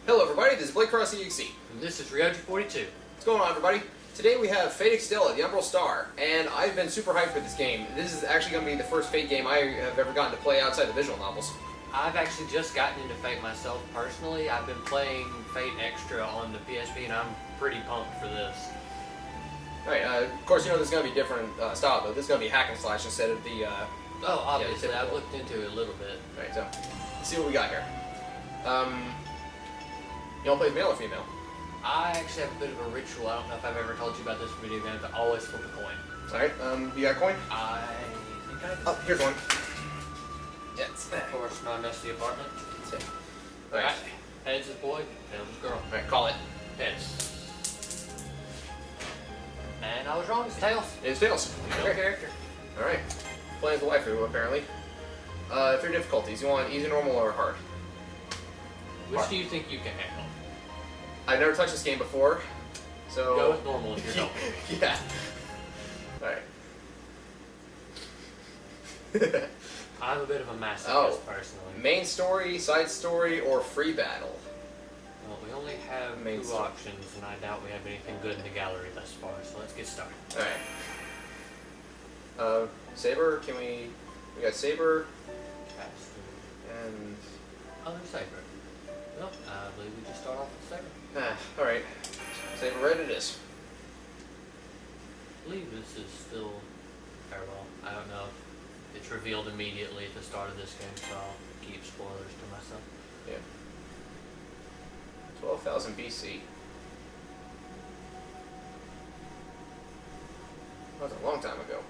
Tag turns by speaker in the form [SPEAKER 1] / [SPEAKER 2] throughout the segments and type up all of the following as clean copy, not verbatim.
[SPEAKER 1] Hello everybody, this is Blake Cross EXE.
[SPEAKER 2] And this is Ryoji42.
[SPEAKER 1] What's going on everybody? Today we have Fate Extella The Umbral Star, and I've been super hyped for this game. This is actually going to be the first Fate game I have ever gotten to play outside the visual novels.
[SPEAKER 2] I've actually just gotten into Fate myself personally. I've been playing Fate Extra on the PSP and I'm pretty pumped for this.
[SPEAKER 1] Alright, of course you know this is going to be different style though. This is going to be hack and slash instead of the...
[SPEAKER 2] Oh, obviously. I've looked into it a little bit.
[SPEAKER 1] Alright, so let's see what we got here. You want to play male or female?
[SPEAKER 2] I actually have a bit of a ritual. I don't know if I've ever told you about this in video games. I always flip a coin.
[SPEAKER 1] Alright, you got a coin?
[SPEAKER 2] I think I do.
[SPEAKER 1] Oh, here's one. Yeah, it's
[SPEAKER 2] Of course, my messy apartment.
[SPEAKER 1] Alright.
[SPEAKER 2] Heads is boy, tails is girl.
[SPEAKER 1] Alright, call it.
[SPEAKER 2] Heads. And I was wrong, it's tails.
[SPEAKER 1] It's tails.
[SPEAKER 2] Your character.
[SPEAKER 1] Alright. Playing as the waifu, apparently. 3 difficulties. You want easy, normal, or hard?
[SPEAKER 2] Which do you think you can handle?
[SPEAKER 1] I've never touched this game before, so...
[SPEAKER 2] Go with normal if you're helping.
[SPEAKER 1] Yeah. Alright.
[SPEAKER 2] I'm a bit of a masochist, personally.
[SPEAKER 1] Main story, side story, or free battle?
[SPEAKER 2] Well, we only have
[SPEAKER 1] Main
[SPEAKER 2] two
[SPEAKER 1] story.
[SPEAKER 2] options, and I doubt we have anything good in the gallery thus far, so let's get started.
[SPEAKER 1] Alright. Saber, can we... We got Saber,
[SPEAKER 2] Pass through.
[SPEAKER 1] and...
[SPEAKER 2] Oh, there's Saber. Well, I believe we just start off with Saber.
[SPEAKER 1] Alright. Saber red it is.
[SPEAKER 2] I believe this is still parallel. I don't know if it's revealed immediately at the start of this game, so I'll keep spoilers to myself.
[SPEAKER 1] Yeah. 12,000 BC. That was a long time ago.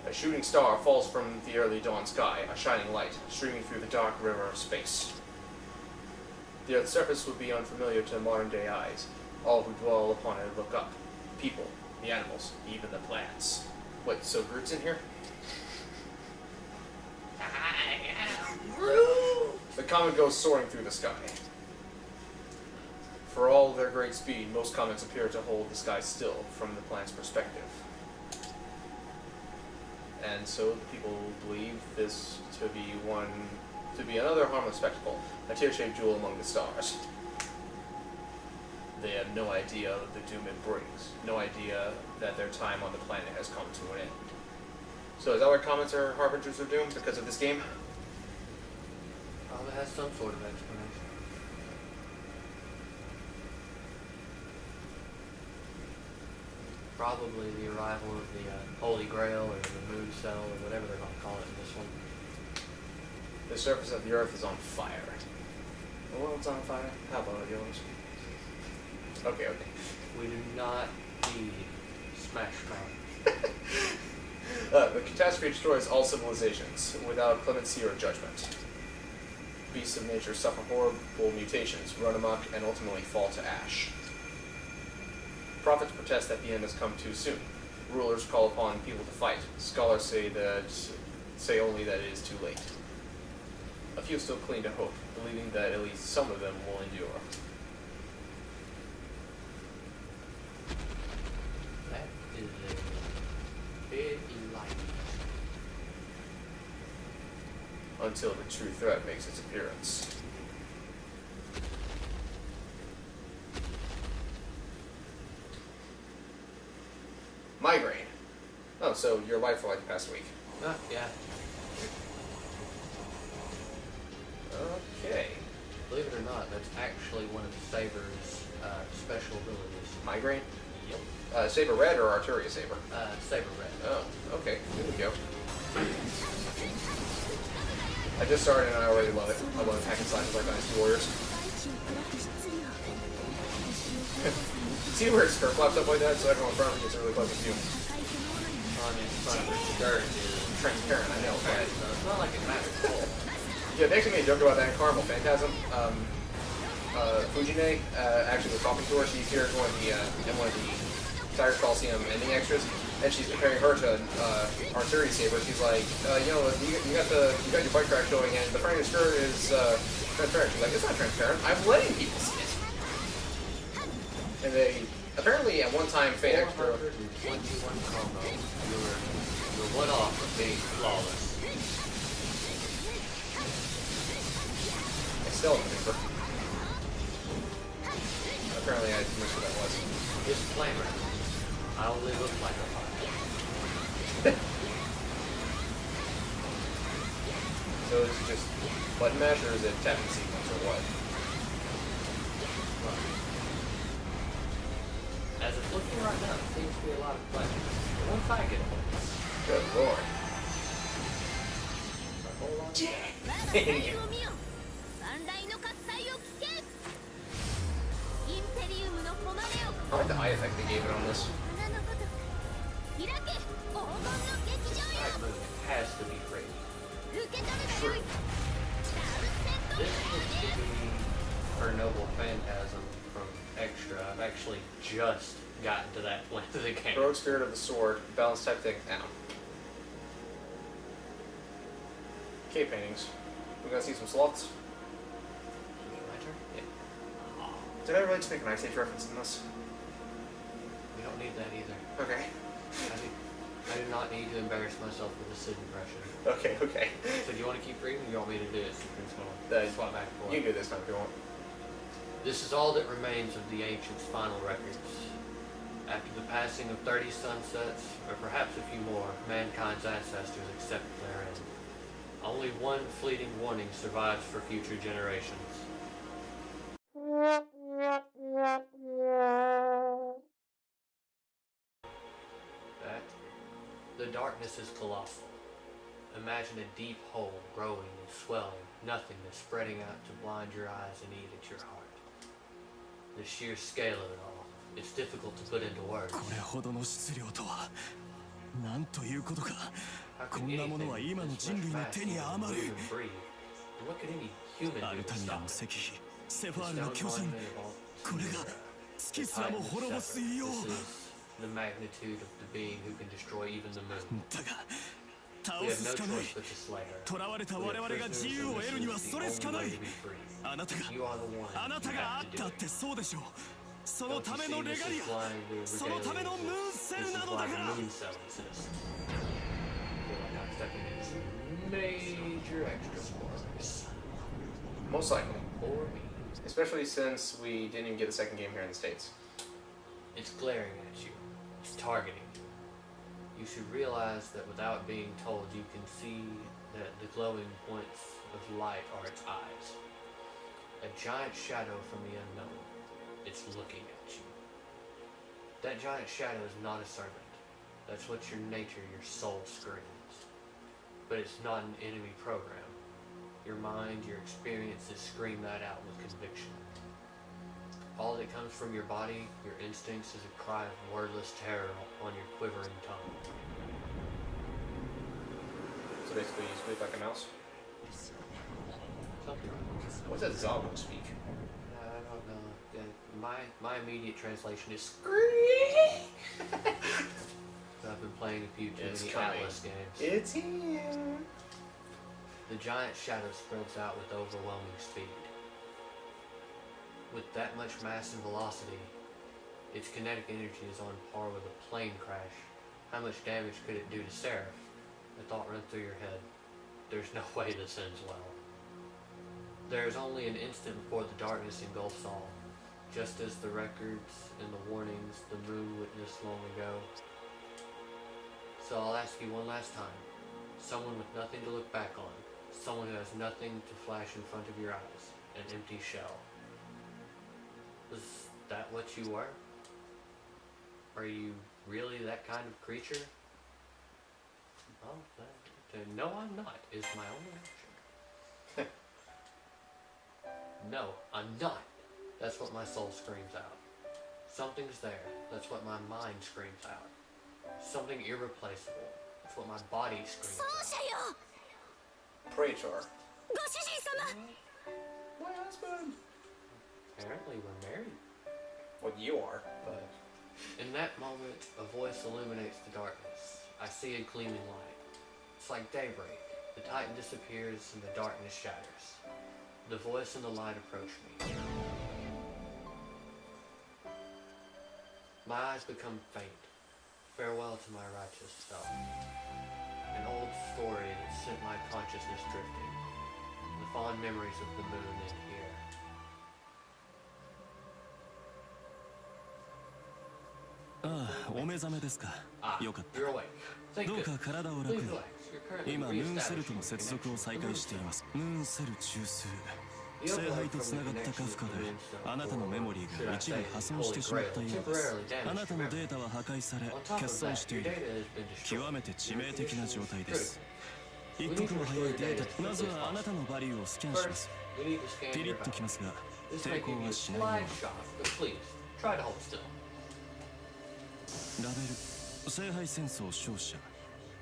[SPEAKER 1] A shooting star falls from the early dawn sky, a shining light, streaming through the dark river of space. The Earth's surface would be unfamiliar to modern-day eyes. All who dwell upon it look up. People, the animals, even the plants. Wait, so Groot's in here?
[SPEAKER 2] I am Groot!
[SPEAKER 1] The comet goes soaring through the sky. For all their great speed, most comets appear to hold the sky still from the plant's perspective. And so people believe this to be another harmless spectacle, a tear-shaped jewel among the stars. They have no idea of the doom it brings, no idea that their time on the planet has come to an end. So is that why comets are harbingers of doom because of this game?
[SPEAKER 2] Probably has some sort of explanation. Probably the arrival of the Holy Grail or the Moon Cell or whatever they're going to call it in this one.
[SPEAKER 1] The surface of the Earth is on fire. The world's on fire? How about yours? Okay.
[SPEAKER 2] We do not need Smash Mouth.
[SPEAKER 1] The catastrophe destroys all civilizations, without clemency or judgment. Beasts of nature suffer horrible mutations, run amok, and ultimately fall to ash. Prophets protest that the end has come too soon. Rulers call upon people to fight. Scholars say only that it is too late. A few still cling to hope, believing that at least some of them will endure.
[SPEAKER 2] That is a big enlightenment.
[SPEAKER 1] Until the true threat makes its appearance. Migraine. Oh, so your wife for like the past week.
[SPEAKER 2] Yeah.
[SPEAKER 1] Okay.
[SPEAKER 2] Believe it or not, that's actually one of Saber's special abilities.
[SPEAKER 1] Migraine?
[SPEAKER 2] Yep.
[SPEAKER 1] Saber red or Arturia saber?
[SPEAKER 2] Saber Red.
[SPEAKER 1] Oh, okay. Here we go. I just started and I already love it. I love hack and slashes like Dynasty Warriors. See where his skirt flaps up like that, so everyone in front of me gets a really close view.
[SPEAKER 2] I mean, front of her skirt is
[SPEAKER 1] Transparent, I know,
[SPEAKER 2] transparent,
[SPEAKER 1] but...
[SPEAKER 2] so it's not like it matters at all.
[SPEAKER 1] Yeah, they actually made a joke about that in Caramel Phantasm. Fujine actually was talking to her. She appears in one of the Tires Coliseum ending extras, and she's comparing her to Arturi Saber. She's like, you got your bike rack showing, and the front of your skirt is transparent. She's like, it's not transparent. I'm letting people see it. And they Apparently, at one time, Fate Extra.
[SPEAKER 2] 421 combo. You're one off of being flawless.
[SPEAKER 1] Extella maneuver. Apparently, I missed what that was.
[SPEAKER 2] Disclaimer. I only look like a bot.
[SPEAKER 1] So it's just button mash, or is it tapping sequence, or what?
[SPEAKER 2] As it's looking right now, it seems to be a lot of play. But once I get home,
[SPEAKER 1] Good lord.
[SPEAKER 2] a whole lot of play.
[SPEAKER 1] I like the eye effect they gave it on this.
[SPEAKER 2] That move has to be free.
[SPEAKER 1] True.
[SPEAKER 2] This looks to be her noble phantasm from Extra. I've actually just gotten to that point of the game.
[SPEAKER 1] Heroic Spirit of the Sword, balance type thing. Ow. Cave paintings. We gonna see some sloths.
[SPEAKER 2] My turn? Yeah.
[SPEAKER 1] Did I really just make an Ice Age reference in this?
[SPEAKER 2] We don't need that either.
[SPEAKER 1] Okay.
[SPEAKER 2] I do not need to embarrass myself with a Sid impression.
[SPEAKER 1] Okay, okay.
[SPEAKER 2] So do you want to keep reading or do you want me to do it? So we can swap back and forth.
[SPEAKER 1] You can do this time if you want.
[SPEAKER 2] This is all that remains of the ancients' final records. After the passing of 30 sunsets, or perhaps a few more, mankind's ancestors accepted their end. Only one fleeting warning survives for future generations. The darkness is colossal. Imagine a deep hole growing and swelling, nothingness spreading out to blind your eyes and eat at your heart. The sheer scale of it all, it's difficult to put into words.
[SPEAKER 3] これほどの質量とはなんということか。
[SPEAKER 2] How
[SPEAKER 3] こ
[SPEAKER 2] could
[SPEAKER 3] んなものは
[SPEAKER 2] anything
[SPEAKER 3] 今の
[SPEAKER 2] this
[SPEAKER 3] 人
[SPEAKER 2] much
[SPEAKER 3] 類の
[SPEAKER 2] mass
[SPEAKER 3] 手に
[SPEAKER 2] even
[SPEAKER 3] 余
[SPEAKER 2] move
[SPEAKER 3] る。
[SPEAKER 2] and breathe? And what could any human
[SPEAKER 3] ア
[SPEAKER 2] do
[SPEAKER 3] ル
[SPEAKER 2] to
[SPEAKER 3] タニア
[SPEAKER 2] stop
[SPEAKER 3] の
[SPEAKER 2] it?
[SPEAKER 3] 石碑、セフ
[SPEAKER 2] The
[SPEAKER 3] ァールの
[SPEAKER 2] stone
[SPEAKER 3] 巨人、
[SPEAKER 2] monument of all
[SPEAKER 3] これが
[SPEAKER 2] Titan
[SPEAKER 3] 月すらも
[SPEAKER 2] is
[SPEAKER 3] 滅ぼす
[SPEAKER 2] separate.
[SPEAKER 3] よう。
[SPEAKER 2] This is the magnitude of the being who can destroy even the moon.
[SPEAKER 3] だが、倒
[SPEAKER 2] We have
[SPEAKER 3] す
[SPEAKER 2] no
[SPEAKER 3] しかない。
[SPEAKER 2] choice but to slay her.
[SPEAKER 3] 囚われた
[SPEAKER 2] We
[SPEAKER 3] 我
[SPEAKER 2] are
[SPEAKER 3] 々が
[SPEAKER 2] prisoners
[SPEAKER 3] 自由を
[SPEAKER 2] and
[SPEAKER 3] 得るには
[SPEAKER 2] this is
[SPEAKER 3] そ
[SPEAKER 2] the
[SPEAKER 3] れしか
[SPEAKER 2] only
[SPEAKER 3] ない
[SPEAKER 2] way to be free.
[SPEAKER 3] あなたが
[SPEAKER 2] You are the one
[SPEAKER 3] あなた
[SPEAKER 2] who
[SPEAKER 3] が
[SPEAKER 2] have
[SPEAKER 3] あ
[SPEAKER 2] to
[SPEAKER 3] っ
[SPEAKER 2] do
[SPEAKER 3] たっ
[SPEAKER 2] it.
[SPEAKER 3] てそうでしょう。そ
[SPEAKER 2] Don't
[SPEAKER 3] の
[SPEAKER 2] you
[SPEAKER 3] ため
[SPEAKER 2] see
[SPEAKER 3] のレ
[SPEAKER 2] this
[SPEAKER 3] ガ
[SPEAKER 2] is
[SPEAKER 3] リア、
[SPEAKER 2] why the
[SPEAKER 3] そのためのムーン
[SPEAKER 2] regalia
[SPEAKER 3] セ
[SPEAKER 2] exists.
[SPEAKER 3] ル
[SPEAKER 2] This
[SPEAKER 3] な
[SPEAKER 2] is
[SPEAKER 3] のだ
[SPEAKER 2] why
[SPEAKER 3] か
[SPEAKER 2] the
[SPEAKER 3] ら。
[SPEAKER 2] moon cell exists. I feel like I'm stepping into major extra spoilers.
[SPEAKER 1] Most likely.
[SPEAKER 2] For me.
[SPEAKER 1] Especially since we didn't even get the second game here in the States.
[SPEAKER 2] It's glaring at you. It's targeting you. You should realize that without being told, you can see that the glowing points of light are its eyes. A giant shadow from the unknown. It's looking at you. That giant shadow is not a servant. That's what your nature, your soul screams. But it's not an enemy program. Your mind, your experiences scream that out with conviction. All that comes from your body, your instincts, is a cry of wordless terror on your quivering tongue.
[SPEAKER 1] So basically, you squeak like a mouse.
[SPEAKER 2] Something like that.
[SPEAKER 1] What's that Zabo speak?
[SPEAKER 2] I don't know. My immediate translation is scream. I've been playing a few too
[SPEAKER 1] It's
[SPEAKER 2] many
[SPEAKER 1] coming.
[SPEAKER 2] Atlas games.
[SPEAKER 1] It's here.
[SPEAKER 2] The giant shadow spreads out with overwhelming speed. With that much mass and velocity, its kinetic energy is on par with a plane crash. How much damage could it do to Seraph? A thought ran through your head. There's no way this ends well. There is only an instant before the darkness engulfs all. Just as the records and the warnings the moon witnessed long ago. So I'll ask you one last time. Someone with nothing to look back on. Someone who has nothing to flash in front of your eyes. An empty shell. Was that what you were? Are you really that kind of creature? Well, no, I'm not, is my only option. No, I'm not. That's what my soul screams out. Something's there. That's what my mind screams out. Something irreplaceable. That's what my body screams out.
[SPEAKER 1] Praetor.
[SPEAKER 3] ご主人様。
[SPEAKER 1] My husband.
[SPEAKER 2] Apparently we're married.
[SPEAKER 1] Well, you are, but...
[SPEAKER 2] In that moment, a voice illuminates the darkness. I see a gleaming light. It's like daybreak. The Titan disappears and the darkness shatters. The voice and the light approach me. My eyes become faint. Farewell to my righteous self. An old story that sent my consciousness drifting. The fond memories of the moon in here.
[SPEAKER 3] ああ、お目覚めですか。
[SPEAKER 2] Ah,
[SPEAKER 3] よかった
[SPEAKER 2] you're awake. Thank
[SPEAKER 3] どう
[SPEAKER 2] goodness.
[SPEAKER 3] か体を楽
[SPEAKER 2] Please
[SPEAKER 3] に
[SPEAKER 2] relax. You're currently
[SPEAKER 3] 今ムーンセルとの
[SPEAKER 2] reestablishing
[SPEAKER 3] 接続を再
[SPEAKER 2] connection
[SPEAKER 3] 開
[SPEAKER 2] with
[SPEAKER 3] して
[SPEAKER 2] the
[SPEAKER 3] い
[SPEAKER 2] moon
[SPEAKER 3] ますムーンセル中枢
[SPEAKER 2] The
[SPEAKER 3] 聖
[SPEAKER 2] upload
[SPEAKER 3] 杯と
[SPEAKER 2] from
[SPEAKER 3] つ
[SPEAKER 2] the
[SPEAKER 3] ながったカ
[SPEAKER 2] connection
[SPEAKER 3] フカ
[SPEAKER 2] to the
[SPEAKER 3] で
[SPEAKER 2] moon
[SPEAKER 3] あなたのメモリー
[SPEAKER 2] should
[SPEAKER 3] が
[SPEAKER 2] I
[SPEAKER 3] 一部
[SPEAKER 2] say
[SPEAKER 3] 破損
[SPEAKER 2] Holy
[SPEAKER 3] してしま
[SPEAKER 2] Grail
[SPEAKER 3] ったようです
[SPEAKER 2] temporarily damaged
[SPEAKER 3] あなた
[SPEAKER 2] your
[SPEAKER 3] のデ
[SPEAKER 2] memory.
[SPEAKER 3] ータは破壊され
[SPEAKER 2] On top
[SPEAKER 3] 欠
[SPEAKER 2] of
[SPEAKER 3] 損
[SPEAKER 2] that,
[SPEAKER 3] して
[SPEAKER 2] your
[SPEAKER 3] いる
[SPEAKER 2] data has been destroyed.
[SPEAKER 3] 極めて致命的な状態です
[SPEAKER 2] We
[SPEAKER 3] 一
[SPEAKER 2] need
[SPEAKER 3] 刻
[SPEAKER 2] to
[SPEAKER 3] も
[SPEAKER 2] restore
[SPEAKER 3] 早い
[SPEAKER 2] your
[SPEAKER 3] デー
[SPEAKER 2] data
[SPEAKER 3] タ
[SPEAKER 2] as
[SPEAKER 3] まず
[SPEAKER 2] quickly as
[SPEAKER 3] はあなた
[SPEAKER 2] possible.
[SPEAKER 3] のバリューをスキャンしま
[SPEAKER 2] First,
[SPEAKER 3] す
[SPEAKER 2] we need to scan
[SPEAKER 3] ピリ
[SPEAKER 2] your
[SPEAKER 3] ッときますが
[SPEAKER 2] This
[SPEAKER 3] 抵
[SPEAKER 2] may
[SPEAKER 3] 抗
[SPEAKER 2] give you
[SPEAKER 3] は
[SPEAKER 2] a
[SPEAKER 3] しないよう
[SPEAKER 2] slight
[SPEAKER 3] に
[SPEAKER 2] shock, but please, try to hold still.
[SPEAKER 3] ラベル聖杯戦争勝者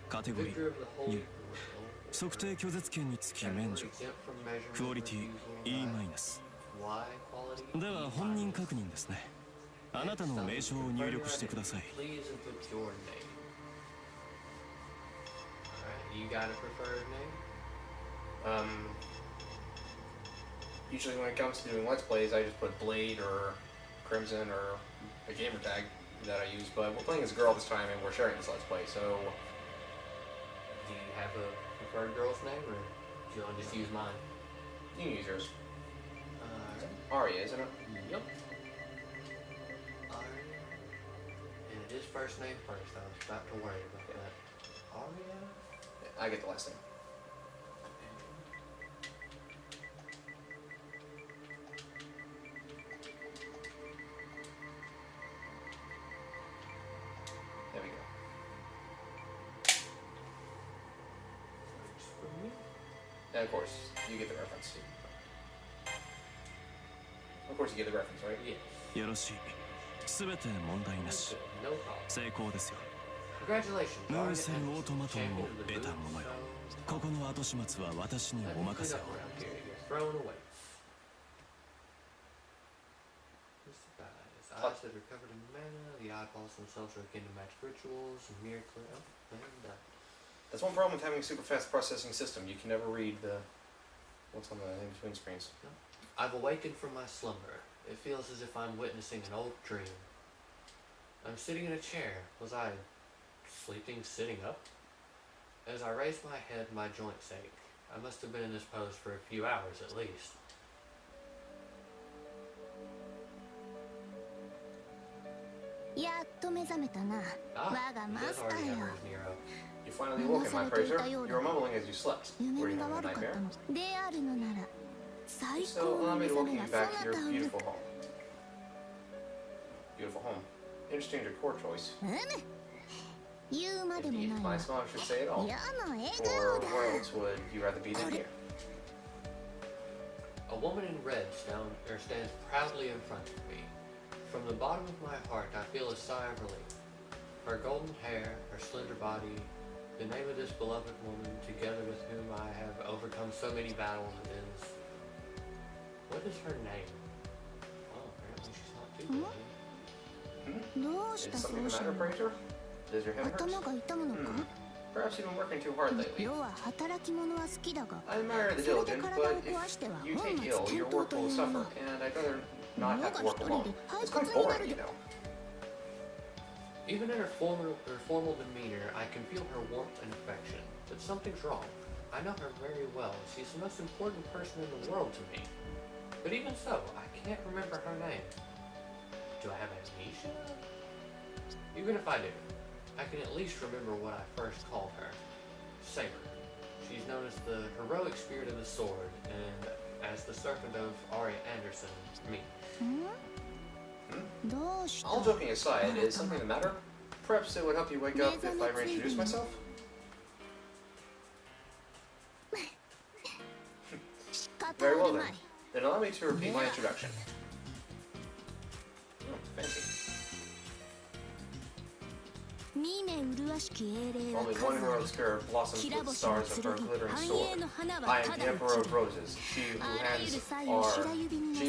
[SPEAKER 3] カテゴリ
[SPEAKER 2] Victor
[SPEAKER 3] ー
[SPEAKER 2] of the Holy
[SPEAKER 3] 2 測定拒絶権につき
[SPEAKER 2] Grail.
[SPEAKER 3] 免除
[SPEAKER 2] Exempt from measurement
[SPEAKER 3] クオリティ
[SPEAKER 2] refusal
[SPEAKER 3] E マ
[SPEAKER 2] by
[SPEAKER 3] イナス
[SPEAKER 2] Y quality
[SPEAKER 3] では
[SPEAKER 2] E
[SPEAKER 3] 本人
[SPEAKER 2] minus.
[SPEAKER 3] 確認ですねあなたの名称を入力してください
[SPEAKER 2] Please input your name. Alright, you got a preferred name?
[SPEAKER 1] Usually when it comes to doing Let's Plays, I just put Blade or Crimson or a gamer tag that I use, but we're playing as a girl this time and we're sharing this Let's Play, so
[SPEAKER 2] Do you have a preferred girl's name, or do you want to just use mine?
[SPEAKER 1] you can use yours.
[SPEAKER 2] Alright.
[SPEAKER 1] Arya, isn't it?
[SPEAKER 2] Yep. Arya. And it is first name first. I was about to worry about that. Arya.
[SPEAKER 1] Yeah, I get the last name. There we go.
[SPEAKER 2] Works for me.
[SPEAKER 1] And of course, you get the reference. Of course you get the reference, right?
[SPEAKER 2] Yes.
[SPEAKER 3] よろしいすべて問題な
[SPEAKER 2] Good.
[SPEAKER 3] し
[SPEAKER 2] No problem.
[SPEAKER 3] 成功ですよ
[SPEAKER 2] Congratulations,
[SPEAKER 3] ムー
[SPEAKER 2] Arya
[SPEAKER 3] ンセルオートマトン
[SPEAKER 2] champion
[SPEAKER 3] を
[SPEAKER 2] of the
[SPEAKER 3] 得た
[SPEAKER 2] moon.
[SPEAKER 3] ものよ
[SPEAKER 2] So,
[SPEAKER 3] ここの後始末は私に
[SPEAKER 2] let
[SPEAKER 3] お
[SPEAKER 2] me
[SPEAKER 3] 任
[SPEAKER 2] clean
[SPEAKER 3] せを
[SPEAKER 2] up around here. You're thrown away. What's the bad eyes? Eyes that are covered in mana. The eyeballs themselves are akin to magic rituals. Mirror clear. Oh, and
[SPEAKER 1] That's one problem with having a super fast processing system. You can never read the what's on the in between screens.
[SPEAKER 2] I've awakened from my slumber. It feels as if I'm witnessing an old dream. I'm sitting in a chair. Was I sleeping sitting up? As I raise my head, my joints ache. I must have been in this pose for a few hours at least. Ah, he does already have his Nero.
[SPEAKER 1] You finally woke, my praiser. You were mumbling as you slept. Were you having a nightmare? So allow me to welcome you back to your beautiful home. Beautiful home. Interesting decor choice. Indeed, my smile should say it all. For where else would you rather be than here?
[SPEAKER 2] A woman in red stands proudly in front of me. From the bottom of my heart, I feel a sigh of relief. Her golden hair, her slender body, the name of this beloved woman, together with whom I have overcome so many battles, is... What is her name? Oh, apparently she's not too good.
[SPEAKER 1] Is something the matter, praiser? Does your head hurt? Perhaps you've been working too hard lately. I admire the diligence, but if you take ill, your work will suffer, and I'd rather not have to work alone. It's quite boring, you know.
[SPEAKER 2] Even in her formal demeanor, I can feel her warmth and affection. But something's wrong. I know her very well. She's the most important person in the world to me. But even so, I can't remember her name. Do I have amnesia? Even if I do, I can at least remember what I first called her. Saber. She's known as the heroic spirit of the sword, and as the servant of Arya Anderson, me.
[SPEAKER 1] All joking aside, is something the matter? Perhaps it would help you wake up if I reintroduce myself? Very well then. Then allow me to repeat my introduction. Oh, fancy. Only one heroic spirit blossoms with the stars of her glittering sword. I am the Emperor of Roses, she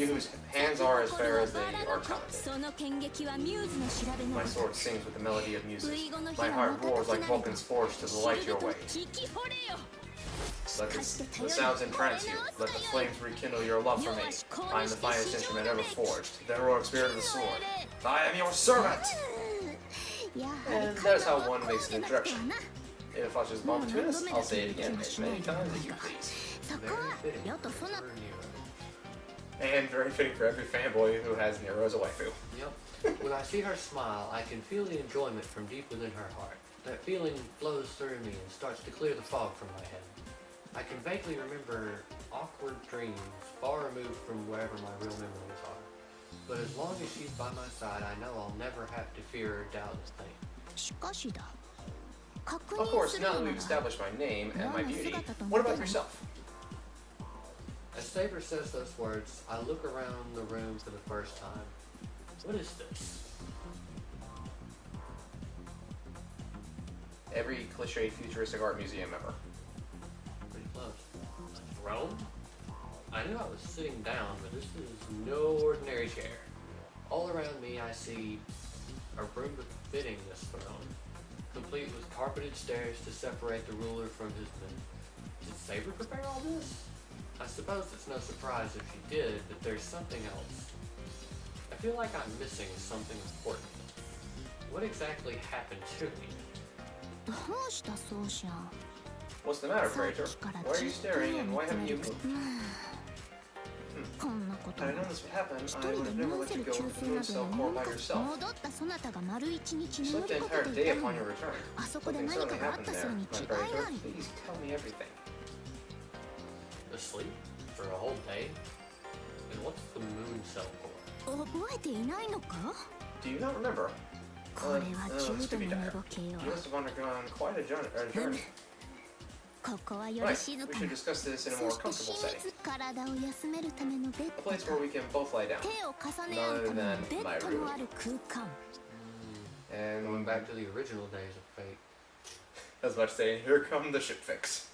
[SPEAKER 1] whose hands are as fair as they are talented. My sword sings with the melody of music. My heart roars like Vulcan's forge to the light your way. Let the sounds entrance you. Let the flames rekindle your love for me. I am the finest instrument ever forged, the heroic spirit of the sword. I am your servant! And that is how one makes an introduction. If I just bump between us, I'll say it again as many times as you please. And very fitting for every fanboy who has Nero as a waifu.
[SPEAKER 2] Yep. When I see her smile, I can feel the enjoyment from deep within her heart. That feeling flows through me and starts to clear the fog from my head. I can vaguely remember awkward dreams far removed from wherever my real memories are. But as long as she's by my side, I know I'll never have to fear or doubt a thing.
[SPEAKER 1] Of course, now that we've established my name and my beauty, what about yourself?
[SPEAKER 2] As Saber says those words, I look around the room for the first time. What is this?
[SPEAKER 1] Every cliched futuristic art museum ever.
[SPEAKER 2] Pretty close. A throne? I knew I was sitting down, but this is no ordinary chair. All around me I see a room befitting this throne, complete with carpeted stairs to separate the ruler from his men. Did Saber prepare all this? I suppose it's no surprise if she did, but there's something else. I feel like I'm missing something important. What exactly happened to me?
[SPEAKER 1] What's the matter, Praetor? Why are you staring and why haven't you moved? Had I known this would happen, I would have never let you go to the moon cell core by yourself. You slept the entire day upon your return. Something certainly happened there, my Praetor. Please tell me everything.
[SPEAKER 2] Asleep? For a whole day? And what's the moon cell core?
[SPEAKER 1] Do you not remember? Stupid dire. You must have undergone quite a journey. Right, we should discuss this in a more comfortable setting. A place where we can both lie down. None other than my room. And
[SPEAKER 2] Going back to the original days of Fate.
[SPEAKER 1] I was about to say, here come the ship fix.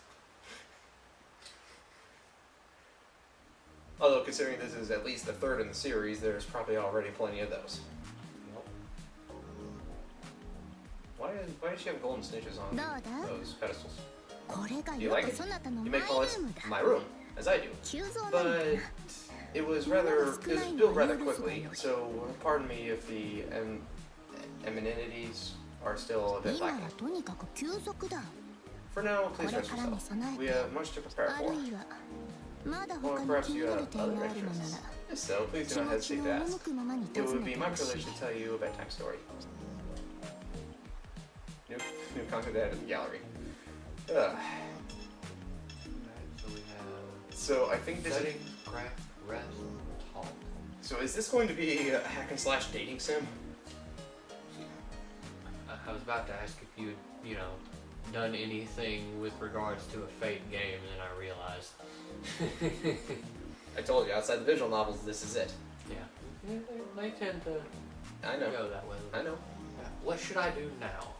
[SPEAKER 1] Although, considering this is at least the third in the series, there's probably already plenty of those.
[SPEAKER 2] Nope.
[SPEAKER 1] Why did she have golden snitches on those pedestals? Do you like it? You may call it my room, as I do. But it was built rather quickly, so pardon me if the amenities are still a bit lacking. For now, please rest yourself. We have much to prepare for. Or perhaps you have other interests. If so, please do not hesitate to ask. It would be my privilege to tell you a bedtime story. New content added to the gallery.
[SPEAKER 2] Alright, so we have...
[SPEAKER 1] So I think this
[SPEAKER 2] setting, craft, rest, talk.
[SPEAKER 1] So is this going to be a hack and slash dating sim?
[SPEAKER 2] I was about to ask if you'd, done anything with regards to a Fate game, and then I realized.
[SPEAKER 1] I told you, outside the visual novels, this is it.
[SPEAKER 2] Yeah, they tend to go that way.
[SPEAKER 1] I know.
[SPEAKER 2] What should I do now?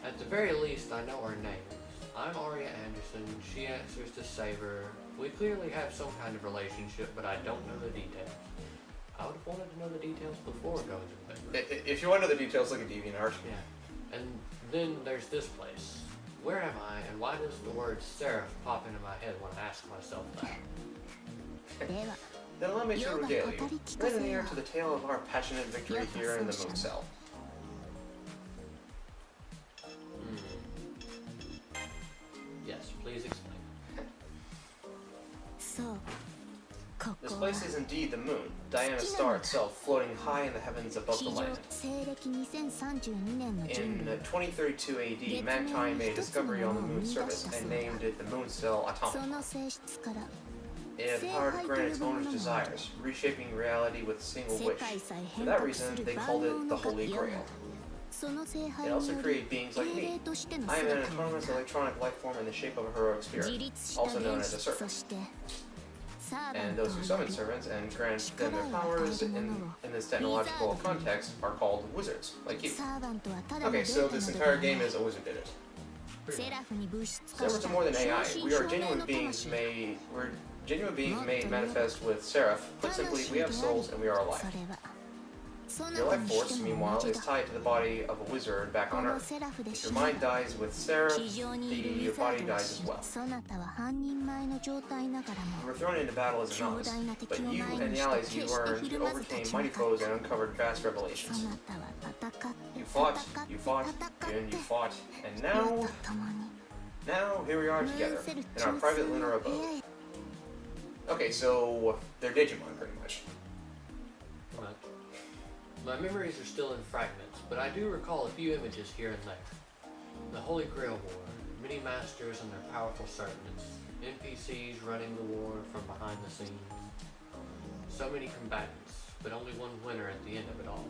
[SPEAKER 2] At the very least, I know our names. I'm Arya Anderson, she answers to Saber. We clearly have some kind of relationship, but I don't know the details. I would have wanted to know the details before going to the bedroom.
[SPEAKER 1] If you want to know the details, look at DeviantArt.
[SPEAKER 2] Yeah. And then there's this place. Where am I, and why does the word Seraph pop into my head when I ask myself that?
[SPEAKER 1] Then allow me to regale you. Lend an ear to the tale of our passionate victory here in the moon cell.
[SPEAKER 2] Yes, please explain.
[SPEAKER 1] This place is indeed the moon, Diana's star itself, floating high in the heavens above the land. In 2032 AD, mankind made a discovery on the moon's surface and named it the moon cell Automata. It had the power to grant its owner's desires, reshaping reality with a single wish. For that reason, they called it the Holy Grail. It also created beings like me. I am an autonomous electronic life form in the shape of a heroic spirit, also known as a servant. And those who summon servants and grant them their powers in this technological context are called wizards, like you. Okay, so this entire game is a wizard did it. Servants are more than AI. We are genuine beings made manifest with Seraph. Put simply, we have souls and we are alive. Your life force, meanwhile, is tied to the body of a wizard back on Earth. If your mind dies with Seraph, your body dies as well. You were thrown into battle as a novice, but you and the allies you learned overcame mighty foes and uncovered vast revelations. You fought, and you fought, and now here we are together, in our private lunar abode. Okay, so they're Digimon, pretty much.
[SPEAKER 2] Right. My memories are still in fragments, but I do recall a few images here and there. The Holy Grail War, many masters and their powerful servants, NPCs running the war from behind the scenes. So many combatants, but only one winner at the end of it all.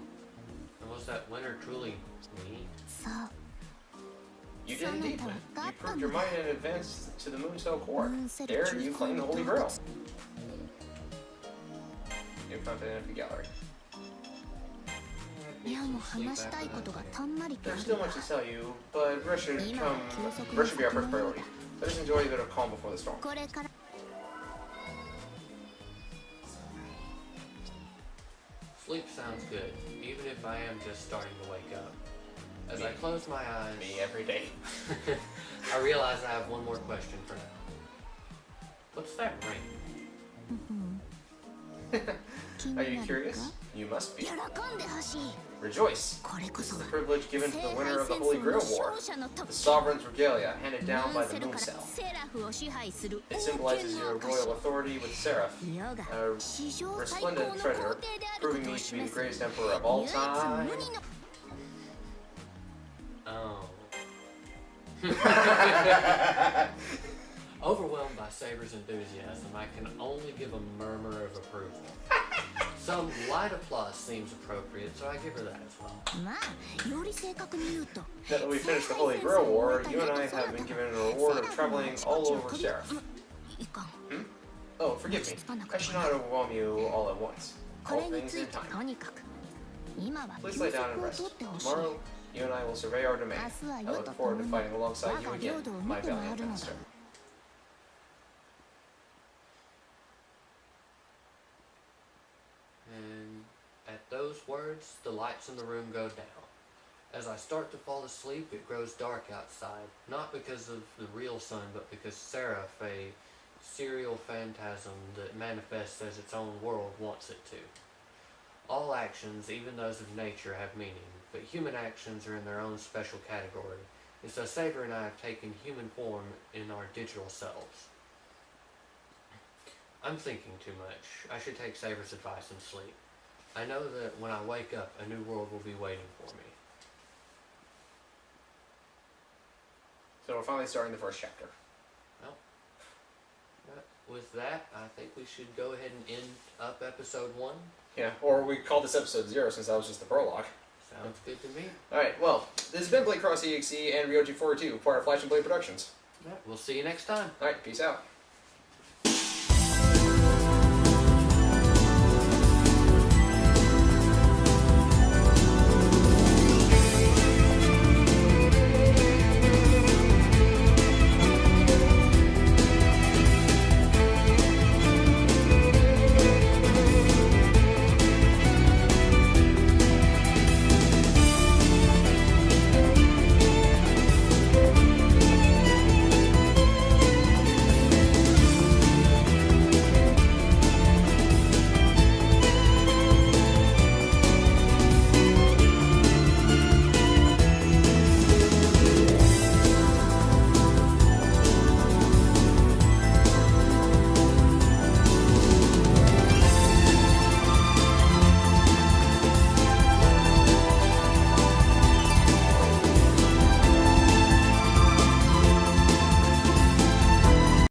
[SPEAKER 2] And was that winner truly me?
[SPEAKER 1] You did indeed win. You proved your might and advanced to the Moonstone core. There, you claim the Holy Grail. New content in the gallery. There's still much to tell you, but rest should be our first priority. Let us enjoy a bit of calm before the storm.
[SPEAKER 2] Sleep sounds good, even if I am just starting to wake up. As I close my eyes...
[SPEAKER 1] Me every day.
[SPEAKER 2] I realize I have one more question for now. What's that ring?
[SPEAKER 1] Are you curious? You must be. Rejoice! This is the privilege given to the winner of the Holy Grail War, the Sovereign's regalia handed down by the Moon Cell. It symbolizes your royal authority with Seraph, a resplendent treasure, proving me to be the greatest emperor of all time.
[SPEAKER 2] Oh. Overwhelmed by Saber's enthusiasm, I can only give a murmur of approval. Some light applause seems appropriate, so I give her that as well.
[SPEAKER 1] Now that we finished the Holy Grail War, you and I have been given a reward of traveling all over Seraph. Oh, forgive me. I should not overwhelm you all at once. All things in time. Please lay down and rest. Tomorrow, you and I will survey our domain. I look forward to fighting alongside you again, my valiant master.
[SPEAKER 2] And at those words, the lights in the room go down. As I start to fall asleep, it grows dark outside, not because of the real sun, but because Seraph, a serial phantasm that manifests as its own world, wants it to. All actions, even those of nature, have meaning, but human actions are in their own special category, and so Saber and I have taken human form in our digital selves. I'm thinking too much. I should take Saber's advice and sleep. I know that when I wake up, a new world will be waiting for me.
[SPEAKER 1] So we're finally starting the first chapter.
[SPEAKER 2] Well, with that, I think we should go ahead and end up episode 1.
[SPEAKER 1] Yeah, or we called this episode 0 since that was just the prologue.
[SPEAKER 2] Sounds good to me.
[SPEAKER 1] Alright, well, this has been Blade Cross EXE and Ryoji42, part of Flash and Blade Productions.
[SPEAKER 2] We'll see you next time.
[SPEAKER 1] Alright, peace out.